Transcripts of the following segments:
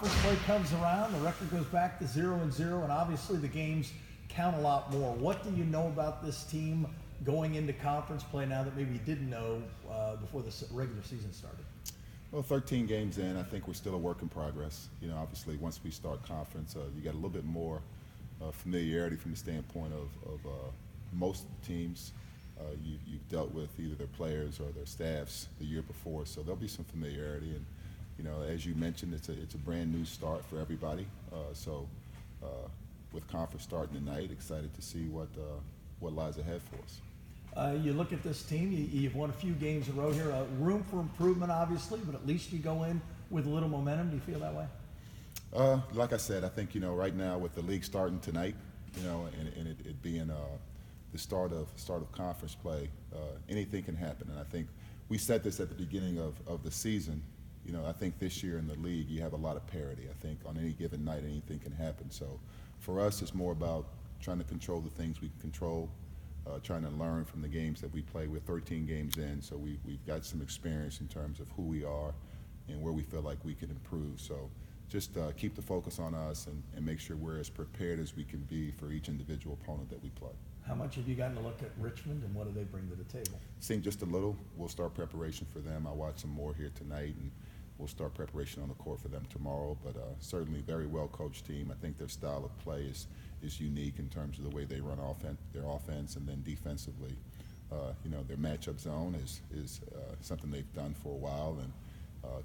First play comes around, the record goes back to 0-0, and obviously the games count a lot more. What do you know about this team going into conference play now that maybe you didn't know before the regular season started? Well, 13 games in, I think we're still a work in progress. Obviously, once we start conference, you get a little bit more familiarity from the standpoint of most teams. You've dealt with either their players or their staffs the year before, so there'll be some familiarity. And as you mentioned, it's a brand new start for everybody. With conference starting tonight, excited to see what lies ahead for us. You look at this team, you've won a few games in a row here. Room for improvement, obviously, but at least you go in with a little momentum. Do you feel that way? Like I said, I think, right now with the league starting tonight, and it being the start of conference play, anything can happen. And I think we said this at the beginning of the season. I think this year in the league, you have a lot of parity. I think on any given night, anything can happen. So for us, it's more about trying to control the things we can control, trying to learn from the games that we play. We're 13 games in, so we've got some experience in terms of who we are and where we feel like we can improve. So just keep the focus on us and make sure we're as prepared as we can be for each individual opponent that we play. How much have you gotten to look at Richmond, and what do they bring to the table? Seen just a little. We'll start preparation for them. I'll watch some more here tonight, and we'll start preparation on the court for them tomorrow. But certainly very well-coached team. I think their style of play is unique in terms of the way they run their offense, and then defensively, their matchup zone is something they've done for a while and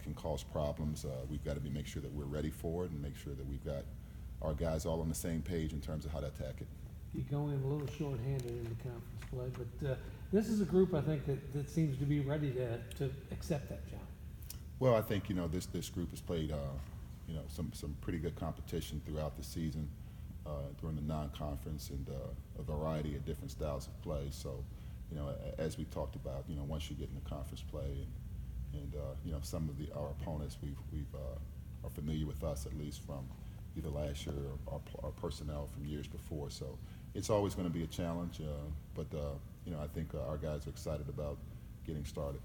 can cause problems. We've got to make sure that we're ready for it and make sure that we've got our guys all on the same page in terms of how to attack it. You go in a little short-handed in the conference play, but this is a group I think that seems to be ready to accept that challenge. Well, I think this group has played some pretty good competition throughout the season during the non-conference and a variety of different styles of play. So, as we talked about, once you get into conference play and some of our opponents are familiar with us, at least from either last year or our personnel from years before. So it's always going to be a challenge, but I think our guys are excited about getting started.